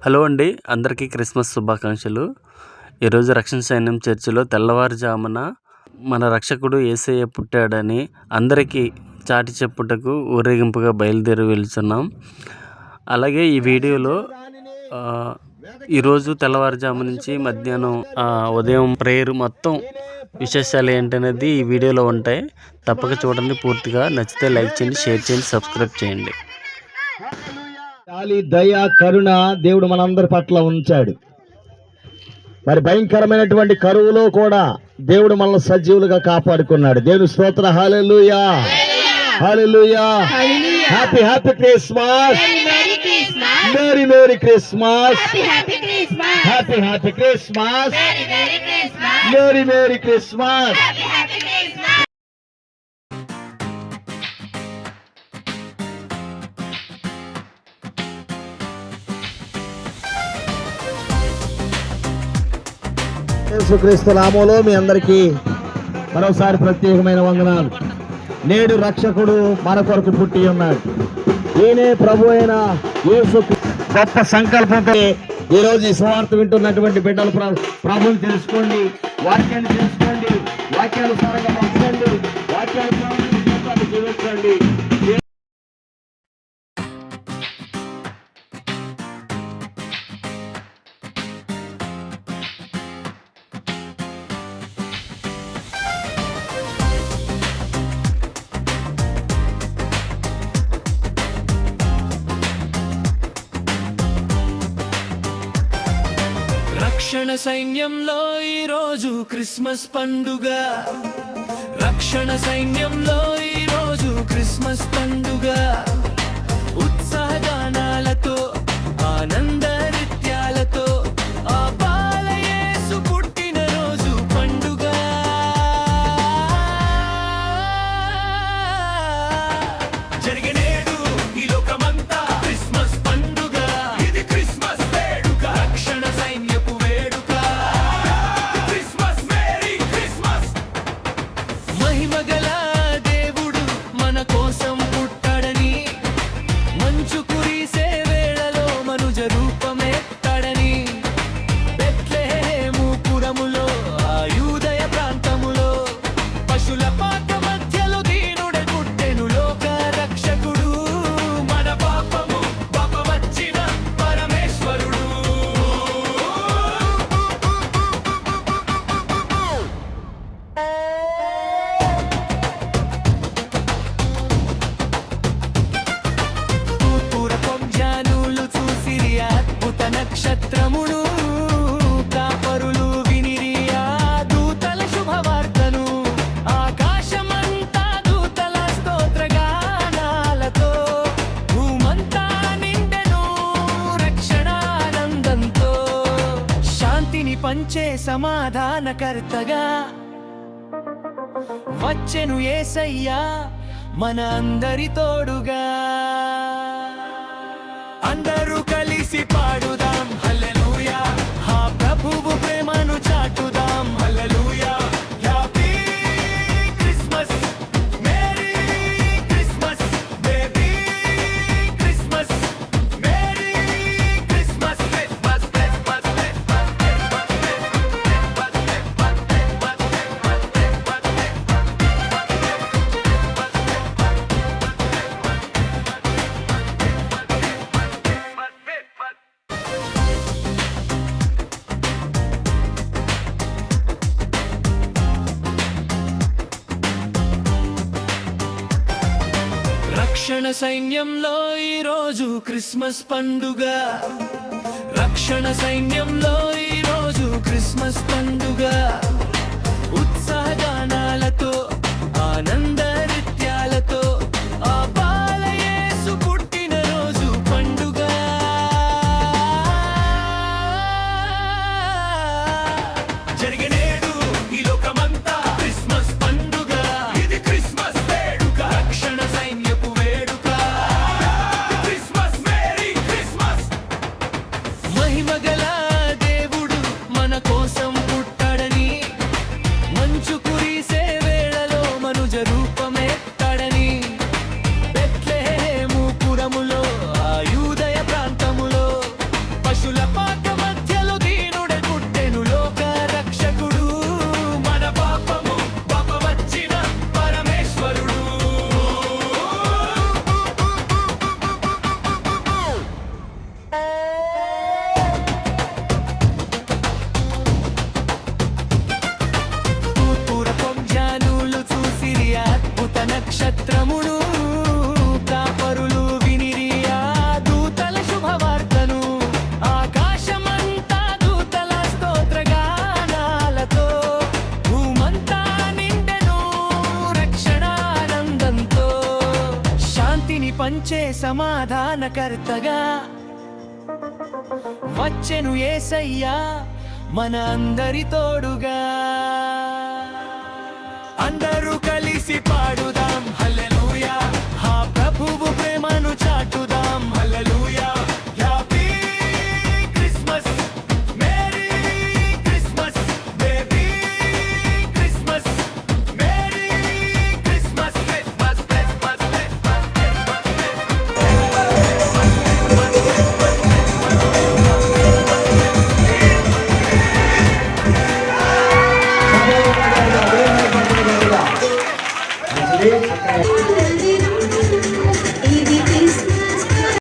Hello అండి, అందరికీ Christmas శుభాకాంక్షలు. ఈరోజు రక్షణ సైన్యం చర్చిలో తెల్లవారుజామున మన రక్షకుడు యేసయ్య పుట్టాడని అందరికీ చాటి చెప్పుటకు ఊరేగింపుగా బయలుదేరి వెళ్తున్నాం. అలాగే ఈ వీడియోలో ఈరోజు తెల్లవారుజాము నుంచి మధ్యాహ్నం ఉదయం ప్రేయర్ మొత్తం విశేషాలు ఏంటనేది ఈ వీడియోలో ఉంటాయి. తప్పక చూడండి. పూర్తిగా నచ్చితే లైక్ చేయండి, షేర్ చేయండి, సబ్స్క్రైబ్ చేయండి. దయ కరుణ దేవుడు మనందరి పట్ల ఉంచాడు. మరి భయంకరమైనటువంటి కరువులో కూడా దేవుడు మనల్ని సజీవులుగా కాపాడుకున్నాడు. దేవుని స్తోత్ర. Hallelujah, hallelujah. Happy happy Christmas, merry merry Christmas, happy happy Christmas, merry merry Christmas. యేసుక్రీస్తు నామములో మీ అందరికీ మరోసారి ప్రత్యేకమైన వందనాలు. నేడు రక్షకుడు మన కొరకు పుట్టి ఉన్నాడు. ఈయనే ప్రభు అయిన యేసు. గొప్ప సంకల్పంతో ఈరోజు ఈ సువార్త వింటున్నటువంటి బిడ్డలు ప్రభుని తెలుసుకోండి, వాక్యాన్ని తెలుసుకోండి, వాక్యానుసారంగా పంచండి, వాక్యానుసారంగా జీవించండి. రక్షణ సైన్యంలో ఈరోజు క్రిస్మస్ పండుగ. రక్షణ సైన్యంలో ఈరోజు క్రిస్మస్ పండుగ. ఉత్సాహగానాలతో ఆనంద నృత్యాలతో ఆ బాల యేసు పుట్టిన రోజు పండుగ. జరిగినేడు ఈ లోకమంతా క్రిస్మస్ పండుగ. ఇది క్రిస్మస్ వేడుక, రక్షణ సైన్యపు వేడుక. Christmas merry Christmas. మహిమగల దేవుడు మన కోసం పుట్టాడని, మంచు కురిసే వేళలో మనుజ రూపమెత్తాడని, బెత్లెహేము పురములో ఆ యూదయ ప్రాంతములో పశుల పాక మధ్యలో దీనుడే పుట్టెను లోక రక్షకుడు. మన పాపము పాపవచ్చిన పరమేశ్వరుడు. తూర్పురపం జానులు చూసిరి అద్భుత నక్షత్రమును. కాపరులు వినిరి ఆ దూతల శుభవార్తను. ఆకాశమంతా దూతల స్తోత్రగానాలతో, భూమంతా నిండెను రక్షణానందంతో. శాంతిని పంచే సమాధానకర్తగా వచ్చెను యేసయ్యా మన అందరి తోడుగా. అందరూ కలిసి పాడుదాం హల్లెలూయా, ఆ ప్రభువు ప్రేమను చాటుదాం hallelujah. Happy Christmas, merry Christmas, baby Christmas, merry Christmas, Christmas, Christmas, Christmas, రక్షణ సైన్యంలో ఈరోజు క్రిస్మస్ పండుగ. రక్షణ సైన్యంలో ఈరోజు క్రిస్మస్ పండుగ. ఉత్సాహగానాలతో ఆనంద నృత్యాలతో ఆ బాల యేసు పుట్టిన రోజు పండుగ. జరిగినేడు ఈ లోకమంతా క్రిస్మస్ పండుగ. ఇది క్రిస్మస్ వేడుక, రక్షణ సైన్యపు వేడుక. Christmas merry Christmas. మహిమగల దేవుడు మన కోసం పుట్టాడని, మంచు కురిసే వేళలో మనుజ రూపమెత్తాడని, బెత్లెహేము పురములో ఆ యూదయ ప్రాంతములో పశుల సమాధానకర్తగా వచ్చెను యేసయ్యా మన అందరి తోడుగా. అందరూ కలిసి పాడుదాం హల్లెలూయా, ఆ ప్రభువు ప్రేమను చాటుదాం hallelujah. Happy Christmas, merry Christmas, baby Christmas, merry Christmas, Christmas, Christmas, మంచిది.